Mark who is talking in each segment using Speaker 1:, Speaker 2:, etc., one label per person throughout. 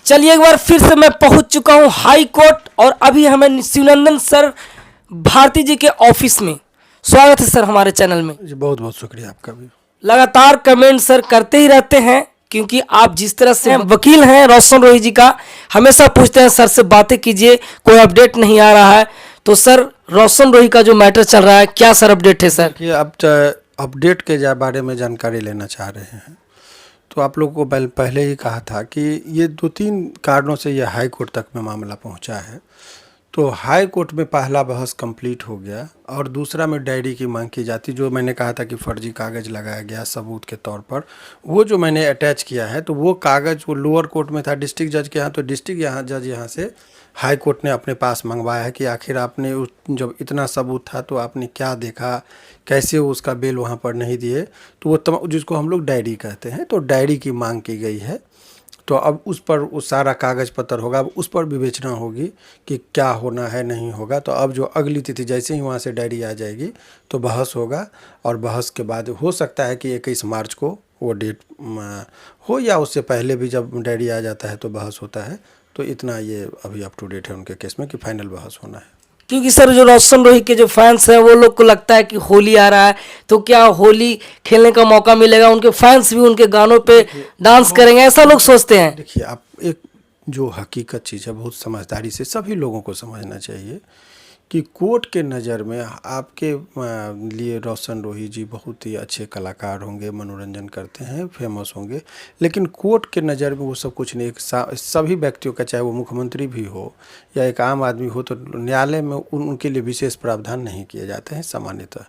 Speaker 1: चलिए एक बार फिर से मैं पहुंच चुका हूं हाई कोर्ट और अभी हमें शिवनंदन सर भारती जी के ऑफिस में। स्वागत है सर हमारे चैनल में।
Speaker 2: जी बहुत बहुत शुक्रिया आपका भी।
Speaker 1: लगातार कमेंट सर करते ही रहते हैं क्योंकि आप जिस तरह से वकील हैं रोशन रोही जी का, हमेशा पूछते हैं सर से बातें कीजिए, कोई अपडेट नहीं आ रहा है। तो सर रोशन रोही का जो मैटर चल रहा है, क्या सर अपडेट है सर?
Speaker 2: कि आप अपडेट के बारे में जानकारी लेना चाह रहे हैं तो आप लोगों को पहले ही कहा था कि ये 2-3 कारणों से ये हाई कोर्ट तक में मामला पहुंचा है। तो हाई कोर्ट में पहला बहस कंप्लीट हो गया और दूसरा में डायरी की मांग की जाती, जो मैंने कहा था कि फर्जी कागज़ लगाया गया सबूत के तौर पर, वो जो मैंने अटैच किया है तो वो कागज़ वो लोअर कोर्ट में था डिस्ट्रिक्ट जज के यहाँ, तो डिस्ट्रिक्ट जज यहाँ से हाई कोर्ट ने अपने पास मंगवाया है कि आखिर आपने जब इतना सबूत था तो आपने क्या देखा, कैसे वो उसका बेल वहाँ पर नहीं दिए। तो वो जिसको हम लोग डायरी कहते हैं, तो डायरी की मांग की गई है। तो अब उस पर वो सारा कागज़ पत्र होगा, अब उस पर विवेचना होगी कि क्या होना है नहीं होगा। तो अब जो अगली तिथि जैसे ही वहाँ से डायरी आ जाएगी तो बहस होगा और बहस के बाद हो सकता है कि 21 मार्च को वो डेट हो या उससे पहले भी जब डायरी आ जाता है तो बहस होता है। तो इतना ये अभी अप टू डेट है उनके केस में कि फाइनल बहस होना है।
Speaker 1: क्योंकि सर जो रोशन रोही के जो फैंस हैं वो लोग को लगता है कि होली आ रहा है तो क्या होली खेलने का मौका मिलेगा, उनके फैंस भी उनके गानों पे डांस करेंगे, ऐसा लोग सोचते हैं।
Speaker 2: देखिए आप, एक जो हकीकत चीज़ है बहुत समझदारी से सभी लोगों को समझना चाहिए कि कोर्ट के नज़र में आपके लिए रोशन रोही जी बहुत ही अच्छे कलाकार होंगे, मनोरंजन करते हैं, फेमस होंगे, लेकिन कोर्ट के नज़र में वो सब कुछ नहीं। सभी व्यक्तियों का, चाहे वो मुख्यमंत्री भी हो या एक आम आदमी हो, तो न्यायालय में उनके लिए विशेष प्रावधान नहीं किए जाते हैं सामान्यतः।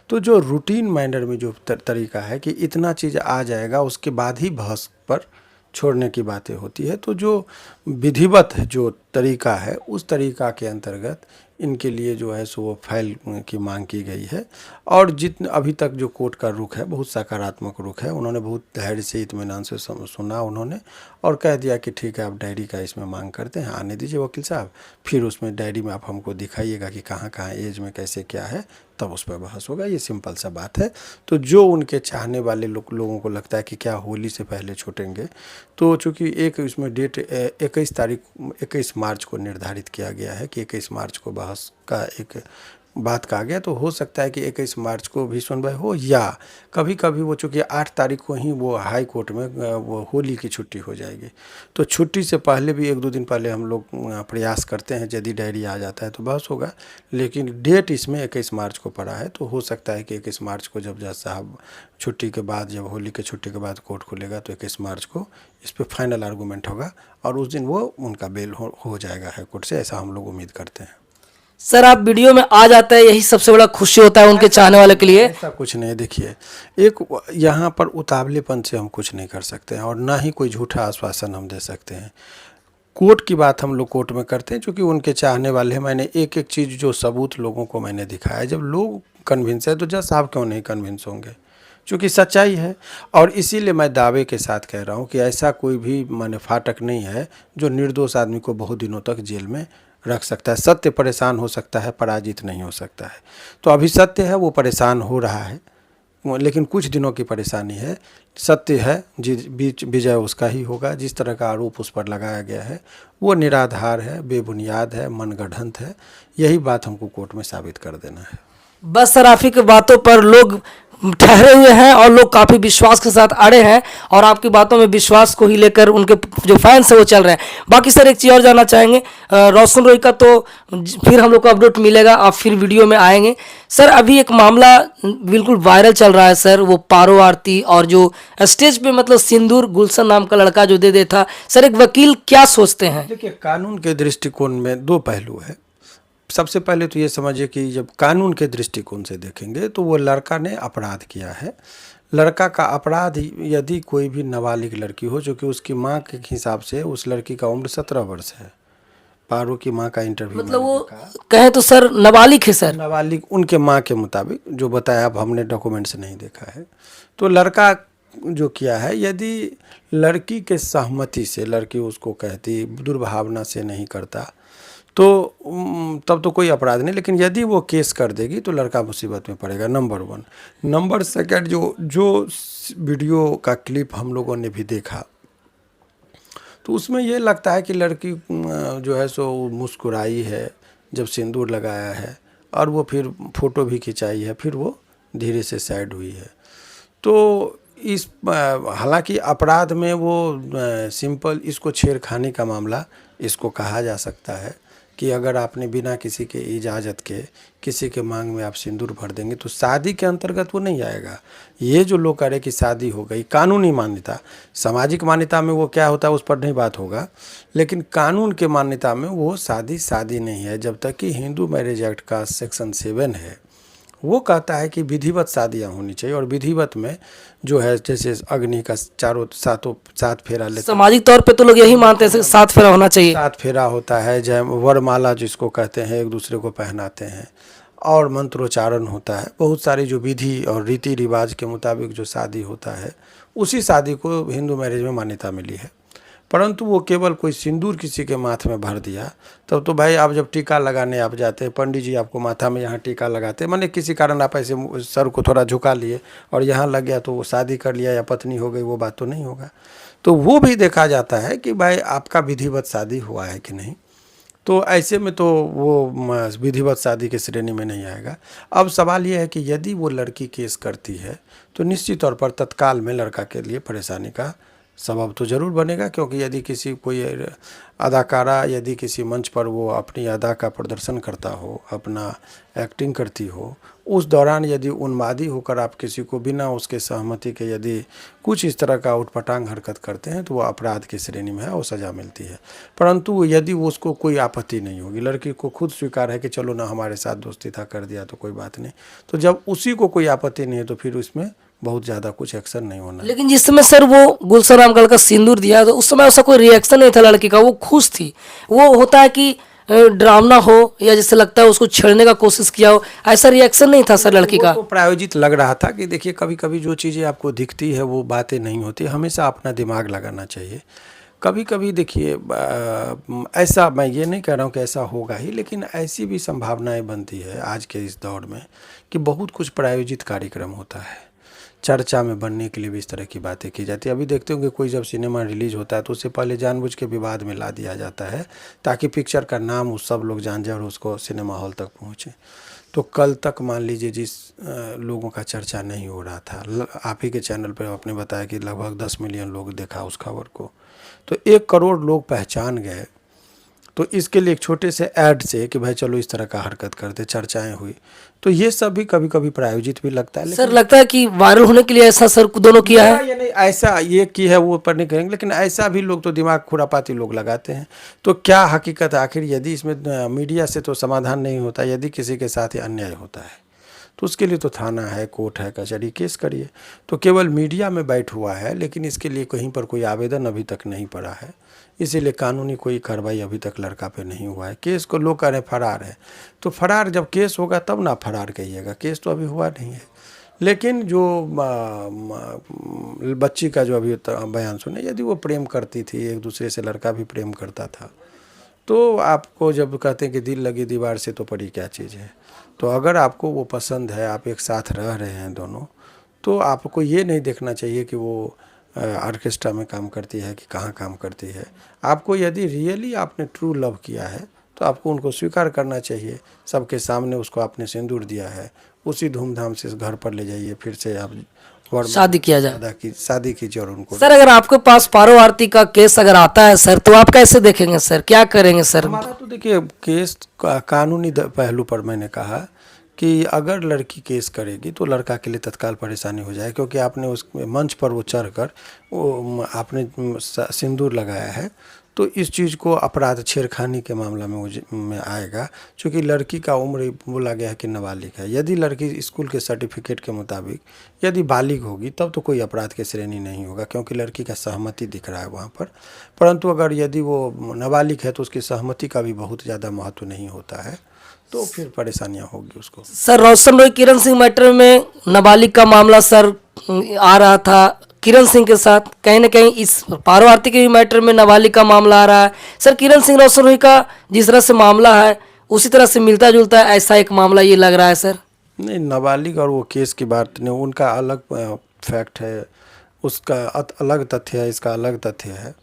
Speaker 2: तो जो रूटीन मैनर में जो तरीका है कि इतना चीज़ आ जाएगा उसके बाद ही बहस पर छोड़ने की बातें होती है, तो जो विधिवत जो तरीका है उस तरीका के अंतर्गत इनके लिए जो है सो वो फाइल की मांग की गई है। और जितने अभी तक जो कोर्ट का रुख है बहुत सकारात्मक रुख है, उन्होंने बहुत धैर्य से इत्मीनान से सुना उन्होंने और कह दिया कि ठीक है आप डायरी का इसमें मांग करते हैं, आने दीजिए वकील साहब, फिर उसमें डायरी में आप हमको दिखाइएगा कि कहाँ कहाँ एज में कैसे क्या है, तब उस पर बहस होगा। ये सिंपल सा बात है। तो जो उनके चाहने वाले लोगों को लगता है कि क्या होली से पहले छूटेंगे, तो चूँकि एक इसमें डेट 21 मार्च को निर्धारित किया गया है कि 21 मार्च को बहस का एक बात कहा गया, तो हो सकता है कि 21 मार्च को भी सुनवाई हो या कभी कभी वो चूँकि 8 तारीख को ही वो हाई कोर्ट में वो होली की छुट्टी हो जाएगी, तो छुट्टी से पहले भी 1-2 दिन पहले हम लोग प्रयास करते हैं, यदि डायरी आ जाता है तो बहस होगा। लेकिन डेट इसमें 21 मार्च को पड़ा है, तो हो सकता है कि 21 मार्च को जब जज साहब छुट्टी के बाद, जब होली के छुट्टी के बाद कोर्ट खुलेगा तो 21 मार्च को इस पर फाइनल आर्गूमेंट होगा और उस दिन वो उनका बेल हो जाएगा हाई कोर्ट से, ऐसा हम लोग उम्मीद करते हैं।
Speaker 1: सर आप वीडियो में आ जाता है, यही सबसे बड़ा खुशी होता है उनके चाहने वाले के लिए।
Speaker 2: ऐसा कुछ नहीं। देखिए, एक यहाँ पर उतावलेपन से हम कुछ नहीं कर सकते हैं और ना ही कोई झूठा आश्वासन हम दे सकते हैं। कोर्ट की बात हम लोग कोर्ट में करते हैं क्योंकि उनके चाहने वाले हैं। मैंने एक एक चीज़ जो सबूत लोगों को मैंने दिखाया, जब लोग कन्विंस है तो जज साहब क्यों नहीं कन्विंस होंगे, क्योंकि सच्चाई है। और इसीलिए मैं दावे के साथ कह रहा हूँ कि ऐसा कोई भी माने फाटक नहीं है जो निर्दोष आदमी को बहुत दिनों तक जेल में रख सकता है। सत्य परेशान हो सकता है, पराजित नहीं हो सकता है। तो अभी सत्य है वो परेशान हो रहा है, लेकिन कुछ दिनों की परेशानी है। सत्य है, बीच विजय उसका ही होगा। जिस तरह का आरोप उस पर लगाया गया है वो निराधार है, बेबुनियाद है, मनगढ़ंत है। यही बात हमको कोर्ट में साबित कर देना है।
Speaker 1: बस सर आप ही की बातों पर लोग ठहरे हुए हैं और लोग काफ़ी विश्वास के साथ अड़े हैं और आपकी बातों में विश्वास को ही लेकर उनके जो फैंस हैं वो चल रहे हैं। बाकी सर एक चीज़ और जानना चाहेंगे, रोशन रोही का तो फिर हम लोग को अपडेट मिलेगा, आप फिर वीडियो में आएंगे। सर अभी एक मामला बिल्कुल वायरल चल रहा है सर, वो पारो आरती और जो स्टेज पे मतलब सिंदूर गुलशन नाम का लड़का जो दे देता। सर एक वकील क्या सोचते हैं?
Speaker 2: देखिए, कानून के दृष्टिकोण में 2 पहलू है। सबसे पहले तो ये समझिए कि जब कानून के दृष्टिकोण से देखेंगे तो वो लड़का ने अपराध किया है। लड़का का अपराध यदि कोई भी नाबालिग लड़की हो, जो कि उसकी माँ के हिसाब से उस लड़की का उम्र 17 वर्ष है। पारो की माँ का इंटरव्यू
Speaker 1: मतलब वो कहें तो सर नाबालिग है सर।
Speaker 2: नाबालिग उनके माँ के मुताबिक जो बताया, अब हमने डॉक्यूमेंट्स नहीं देखा है। तो लड़का जो किया है, यदि लड़की के सहमति से लड़की उसको कहती, दुर्भावना से नहीं करता, तो तब तो कोई अपराध नहीं। लेकिन यदि वो केस कर देगी तो लड़का मुसीबत में पड़ेगा, नंबर 1। नंबर 2, जो वीडियो का क्लिप हम लोगों ने भी देखा, तो उसमें ये लगता है कि लड़की जो है सो मुस्कुराई है जब सिंदूर लगाया है, और वो फिर फ़ोटो भी खिंचाई है, फिर वो धीरे से साइड हुई है। तो इस हालांकि अपराध में वो सिंपल इसको छेड़खानी का मामला इसको कहा जा सकता है कि अगर आपने बिना किसी के इजाज़त के किसी के मांग में आप सिंदूर भर देंगे तो शादी के अंतर्गत वो नहीं आएगा। ये जो लोग कह रहे कि शादी हो गई, कानूनी मान्यता, सामाजिक मान्यता में वो क्या होता है उस पर नहीं बात होगा, लेकिन कानून के मान्यता में वो शादी नहीं है। जब तक कि हिंदू मैरिज एक्ट का सेक्शन 7 है वो कहता है कि विधिवत शादियाँ होनी चाहिए, और विधिवत में जो है जैसे अग्नि का सात फेरा लेते हैं,
Speaker 1: सामाजिक तौर पे तो लोग यही मानते हैं 7 फेरा होना चाहिए।
Speaker 2: 7 फेरा होता है, जय वरमाला जिसको कहते हैं एक दूसरे को पहनाते हैं, और मंत्रोच्चारण होता है। बहुत सारी जो विधि और रीति रिवाज के मुताबिक जो शादी होता है उसी शादी को हिंदू मैरिज में मान्यता मिली है। परंतु वो केवल कोई सिंदूर किसी के माथे में भर दिया, तब तो भाई आप जब टीका लगाने आप जाते हैं, पंडित जी आपको माथा में यहाँ टीका लगाते हैं, माने किसी कारण आप ऐसे सर को थोड़ा झुका लिए और यहाँ लग गया तो वो शादी कर लिया या पत्नी हो गई, वो बात तो नहीं होगा। तो वो भी देखा जाता है कि भाई आपका विधिवत शादी हुआ है कि नहीं। तो ऐसे में तो वो विधिवत शादी की श्रेणी में नहीं आएगा। अब सवाल ये है कि यदि वो लड़की केस करती है तो निश्चित तौर पर तत्काल में लड़का के लिए परेशानी का सबब तो ज़रूर बनेगा, क्योंकि यदि किसी कोई अदाकारा यदि किसी मंच पर वो अपनी अदा का प्रदर्शन करता हो, अपना एक्टिंग करती हो, उस दौरान यदि उन्मादी होकर आप किसी को बिना उसके सहमति के यदि कुछ इस तरह का उटपटांग हरकत करते हैं तो वो अपराध की श्रेणी में है और सज़ा मिलती है। परंतु यदि उसको कोई आपत्ति नहीं होगी, लड़की को खुद स्वीकार है कि चलो ना हमारे साथ दोस्ती था, कर दिया तो कोई बात नहीं, तो जब उसी को कोई आपत्ति नहीं है तो फिर उसमें बहुत ज़्यादा कुछ एक्शन नहीं होना है।
Speaker 1: लेकिन जिस समय सर वो गुलशन राम कल का सिंदूर दिया तो उस समय ऐसा कोई रिएक्शन नहीं था लड़की का, वो खुश थी। वो होता है कि ड्रामना हो या जैसे लगता है उसको छेड़ने का कोशिश किया हो, ऐसा रिएक्शन नहीं था सर लड़की का।
Speaker 2: वो तो प्रायोजित लग रहा था कि देखिए कभी कभी जो चीज़ें आपको दिखती है वो बातें नहीं होती, हमेशा अपना दिमाग लगाना चाहिए। कभी कभी देखिए ऐसा, मैं ये नहीं कह रहा हूँ कि ऐसा होगा ही, लेकिन ऐसी भी संभावनाएं बनती है आज के इस दौर में कि बहुत कुछ प्रायोजित कार्यक्रम होता है, चर्चा में बनने के लिए भी इस तरह की बातें की जाती है। अभी देखते होंगे कोई जब सिनेमा रिलीज होता है तो उससे पहले जानबूझ के विवाद में ला दिया जाता है ताकि पिक्चर का नाम उस सब लोग जान जाए और उसको सिनेमा हॉल तक पहुँचे। तो कल तक मान लीजिए जिस लोगों का चर्चा नहीं हो रहा था, आप ही के चैनल पर आपने बताया कि लगभग 10 मिलियन लोग देखा उस खबर को, तो 1 करोड़ लोग पहचान गए। तो इसके लिए एक छोटे से ऐड से कि भाई चलो इस तरह का हरकत करते, चर्चाएं हुई, तो ये सब भी कभी कभी प्रायोजित भी लगता है।
Speaker 1: सर लगता है कि वायरल होने के लिए ऐसा सर दोनों किया है।
Speaker 2: ये नहीं ऐसा ये की है वो पर नहीं करेंगे, लेकिन ऐसा भी लोग तो दिमाग खुरापाती लोग लगाते हैं। तो क्या हकीकत आखिर, यदि इसमें मीडिया से तो समाधान नहीं होता, यदि किसी के साथ अन्याय होता है तो उसके लिए तो थाना है, कोर्ट है, कचहरी, केस करिए। तो केवल मीडिया में बैठ हुआ है, लेकिन इसके लिए कहीं पर कोई आवेदन अभी तक नहीं पड़ा है, इसीलिए कानूनी कोई कार्रवाई अभी तक लड़का पे नहीं हुआ है। केस को लोग कह रहे हैं फरार है, तो फरार जब केस होगा तब ना फरार कहिएगा, केस तो अभी हुआ नहीं है। लेकिन जो बच्ची का जो अभी बयान सुने, यदि वो प्रेम करती थी एक दूसरे से, लड़का भी प्रेम करता था, तो आपको जब कहते हैं कि दिल लगी दीवार से तो पड़ी क्या चीज़ है। तो अगर आपको वो पसंद है, आप एक साथ रह रहे हैं दोनों, तो आपको ये नहीं देखना चाहिए कि वो ऑर्केस्ट्रा में काम करती है कि कहाँ काम करती है। आपको यदि रियली आपने ट्रू लव किया है तो आपको उनको स्वीकार करना चाहिए। सबके सामने उसको आपने सिंदूर दिया है, उसी धूमधाम से घर पर ले जाइए, फिर से आप
Speaker 1: शादी किया जाए,
Speaker 2: शादी कीजिए और उनको।
Speaker 1: सर अगर आपके पास पारो आरती का केस अगर आता है सर तो आप कैसे देखेंगे सर, क्या करेंगे सर?
Speaker 2: हमारा तो देखिए केस कानूनी पहलू पर मैंने कहा कि अगर लड़की केस करेगी तो लड़का के लिए तत्काल परेशानी हो जाए, क्योंकि आपने उस मंच पर वो चढ़कर वो आपने सिंदूर लगाया है, तो इस चीज़ को अपराध छेड़खानी के मामला में आएगा। चूँकि लड़की का उम्र बोला गया है कि नाबालिग है। यदि लड़की स्कूल के सर्टिफिकेट के मुताबिक यदि बालिग होगी तब तो कोई अपराध की श्रेणी नहीं होगा, क्योंकि लड़की का सहमति दिख रहा है वहाँ पर। परंतु अगर यदि वो नाबालिग है तो उसकी सहमति का भी बहुत ज़्यादा महत्व नहीं होता है, तो फिर परेशानियां होगी उसको।
Speaker 1: सर रोशन रॉय किरण सिंह मैटर में नाबालिग का मामला सर आ रहा था किरण सिंह के साथ, कहीं ना कहीं इस पारो आरती के भी मैटर में नाबालिग का मामला आ रहा है। सर किरण सिंह रोशन रॉय का जिस तरह से मामला है उसी तरह से मिलता जुलता है ऐसा एक मामला ये लग रहा है सर।
Speaker 2: नहीं, नाबालिग और वो केस की बात नहीं, उनका अलग फैक्ट है, उसका अलग तथ्य है, इसका अलग तथ्य है।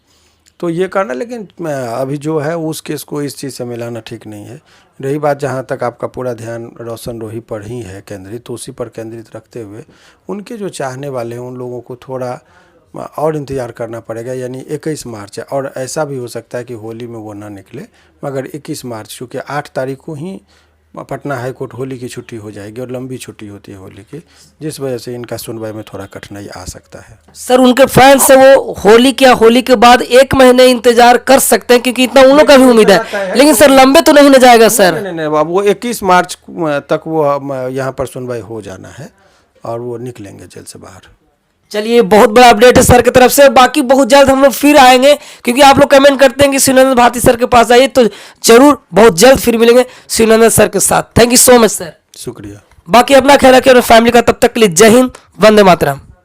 Speaker 2: तो ये करना, लेकिन अभी जो है उस केस को इस चीज़ से मिलाना ठीक नहीं है। रही बात जहाँ तक आपका पूरा ध्यान रोशन रोही पर ही है केंद्रित, तो उसी पर केंद्रित रखते हुए उनके जो चाहने वाले हैं उन लोगों को थोड़ा और इंतज़ार करना पड़ेगा। यानी 21 मार्च है, और ऐसा भी हो सकता है कि होली में वो ना निकले, मगर 21 मार्च चूँकि 8 तारीख को ही पटना हाई कोर्ट होली की छुट्टी हो जाएगी और लंबी छुट्टी होती है होली की, जिस वजह से इनका सुनवाई में थोड़ा कठिनाई आ सकता है।
Speaker 1: सर उनके फैंस से वो होली के बाद 1 महीने इंतजार कर सकते हैं, क्योंकि इतना उन लोग का भी उम्मीद है, लेकिन सर लंबे तो नहीं न जाएगा सर?
Speaker 2: नहीं, अब वो 21 मार्च तक वो यहाँ पर सुनवाई हो जाना है और वो निकलेंगे जेल से बाहर।
Speaker 1: चलिए, बहुत बड़ा अपडेट है सर की तरफ से। बाकी बहुत जल्द हम लोग फिर आएंगे, क्योंकि आप लोग कमेंट करते हैं कि शिवनंदन भारती सर के पास आइए, तो जरूर बहुत जल्द फिर मिलेंगे शिवनंदन सर के साथ। Thank you so much sir.
Speaker 2: शुक्रिया।
Speaker 1: बाकी अपना ख्याल रखिए और फैमिली का। तब तक के लिए जय हिंद, वंदे मातरम।